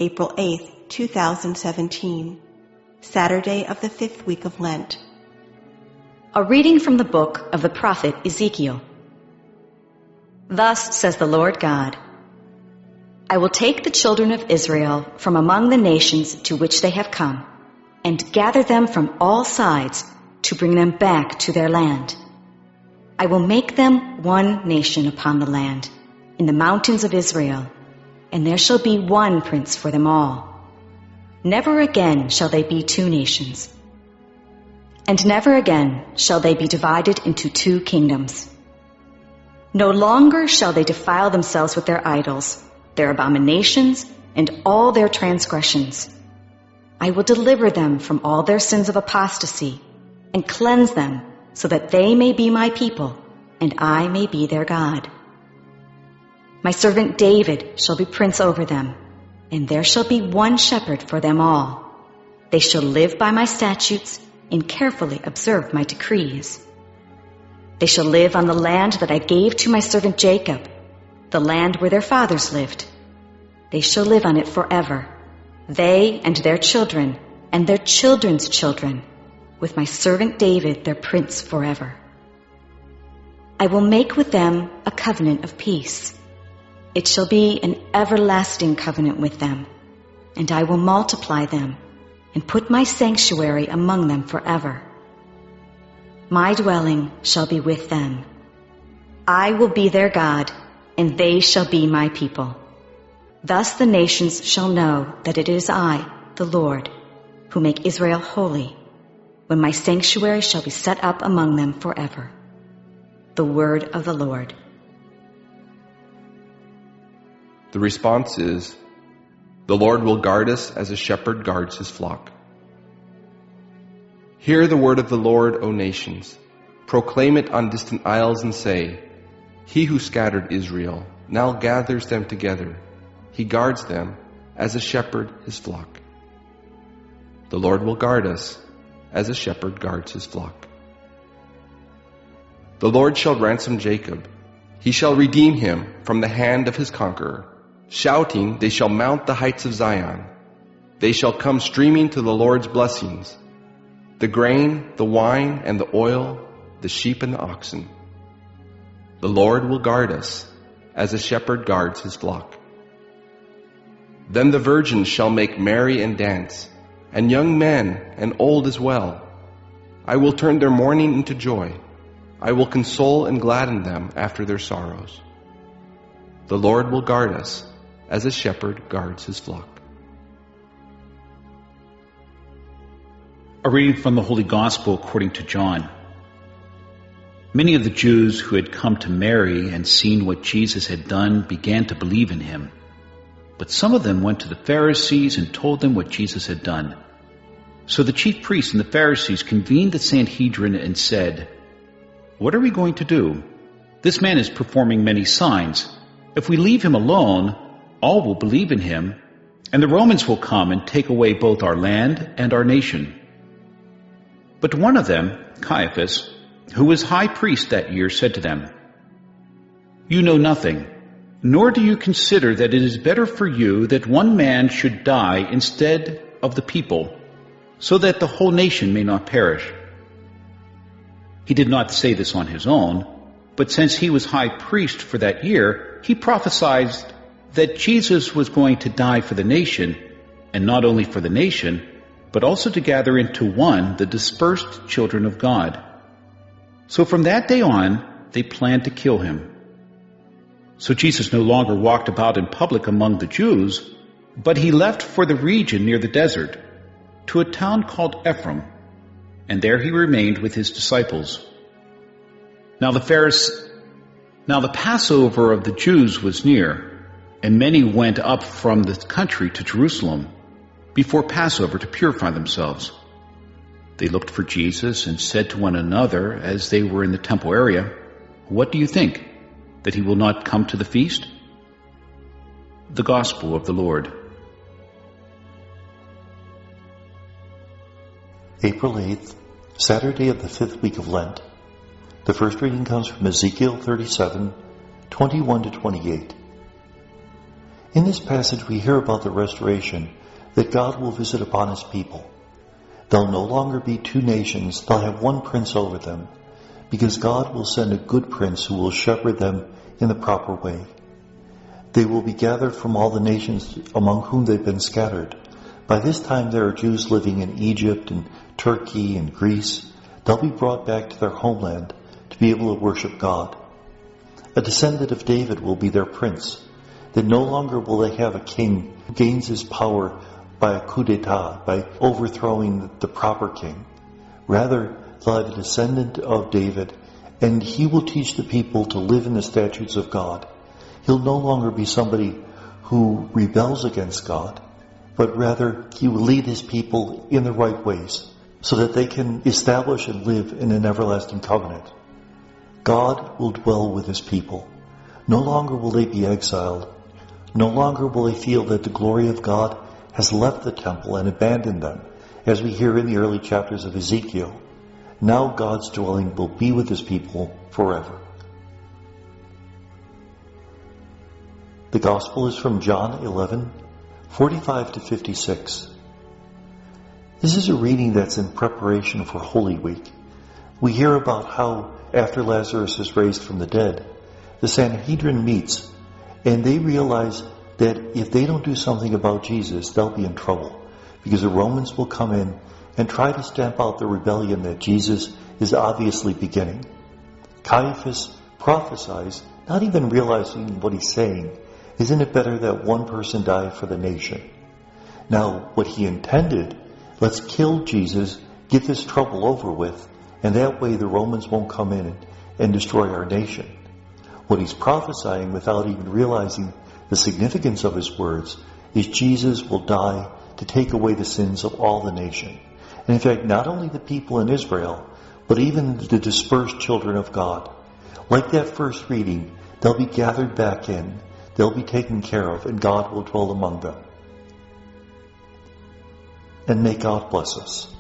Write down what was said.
April 8, 2017, Saturday of the 5th week of Lent. A reading from the book of the prophet Ezekiel. Thus says the Lord God, I will take the children of Israel from among the nations to which they have come, and gather them from all sides to bring them back to their land. I will make them one nation upon the land, in the mountains of Israel, and there shall be one prince for them all. Never again shall they be two nations, and never again shall they be divided into two kingdoms. No longer shall they defile themselves with their idols, their abominations, and all their transgressions. I will deliver them from all their sins of apostasy, and cleanse them, so that they may be my people, and I may be their God. My servant David shall be prince over them, and there shall be one shepherd for them all. They shall live by my statutes and carefully observe my decrees. They shall live on the land that I gave to my servant Jacob, the land where their fathers lived. They shall live on it forever, they and their children and their children's children, with my servant David their prince forever. I will make with them a covenant of peace. It shall be an everlasting covenant with them, and I will multiply them and put my sanctuary among them forever. My dwelling shall be with them. I will be their God, and they shall be my people. Thus the nations shall know that it is I, the Lord, who make Israel holy, when my sanctuary shall be set up among them forever. The word of the Lord. The response is, the Lord will guard us as a shepherd guards his flock. Hear the word of the Lord, O nations. Proclaim it on distant isles and say, He who scattered Israel now gathers them together. He guards them as a shepherd his flock. The Lord will guard us as a shepherd guards his flock. The Lord shall ransom Jacob. He shall redeem him from the hand of his conqueror. Shouting, they shall mount the heights of Zion. They shall come streaming to the Lord's blessings, the grain, the wine, and the oil, the sheep and the oxen. The Lord will guard us as a shepherd guards his flock. Then the virgins shall make merry and dance, and young men and old as well. I will turn their mourning into joy. I will console and gladden them after their sorrows. The Lord will guard us as a shepherd guards his flock. A reading from the Holy Gospel according to John. Many of the Jews who had come to Mary and seen what Jesus had done began to believe in him. But some of them went to the Pharisees and told them what Jesus had done. So the chief priests and the Pharisees convened the Sanhedrin and said, What are we going to do? This man is performing many signs. If we leave him alone, all will believe in him, and the Romans will come and take away both our land and our nation. But one of them, Caiaphas, who was high priest that year, said to them, You know nothing, nor do you consider that it is better for you that one man should die instead of the people, so that the whole nation may not perish. He did not say this on his own, but since he was high priest for that year, he prophesied that Jesus was going to die for the nation, and not only for the nation, but also to gather into one the dispersed children of God. So from that day on, they planned to kill him. So Jesus no longer walked about in public among the Jews, but he left for the region near the desert, to a town called Ephraim, and there he remained with his disciples. Now the Passover of the Jews was near, and many went up from the country to Jerusalem before Passover to purify themselves. They looked for Jesus and said to one another as they were in the temple area, What do you think? That he will not come to the feast? The Gospel of the Lord. April 8th, Saturday of the 5th week of Lent. The first reading comes from Ezekiel 37, 21 to 28. In this passage we hear about the restoration that God will visit upon his people. They'll no longer be two nations, they'll have one prince over them, because God will send a good prince who will shepherd them in the proper way. They will be gathered from all the nations among whom they've been scattered. By this time there are Jews living in Egypt and Turkey and Greece. They'll be brought back to their homeland to be able to worship God. A descendant of David will be their prince. That no longer will they have a king who gains his power by a coup d'etat, by overthrowing the proper king. Rather, they'll have a descendant of David, and he will teach the people to live in the statutes of God. He'll no longer be somebody who rebels against God, but rather he will lead his people in the right ways so that they can establish and live in an everlasting covenant. God will dwell with his people. No longer will they be exiled. No longer will they feel that the glory of God has left the temple and abandoned them, as we hear in the early chapters of Ezekiel. Now God's dwelling will be with his people forever. The Gospel is from John 11:45 to 56. This is a reading that's in preparation for Holy Week. We hear about how, after Lazarus is raised from the dead, the Sanhedrin meets, and they realize that if they don't do something about Jesus, they'll be in trouble, because the Romans will come in and try to stamp out the rebellion that Jesus is obviously beginning. Caiaphas prophesies, not even realizing what he's saying, isn't it better that one person die for the nation? Now, what he intended, let's kill Jesus, get this trouble over with, and that way the Romans won't come in and destroy our nation. What he's prophesying without even realizing the significance of his words is Jesus will die to take away the sins of all the nation. And in fact, not only the people in Israel, but even the dispersed children of God. Like that first reading, they'll be gathered back in, they'll be taken care of, and God will dwell among them. And may God bless us.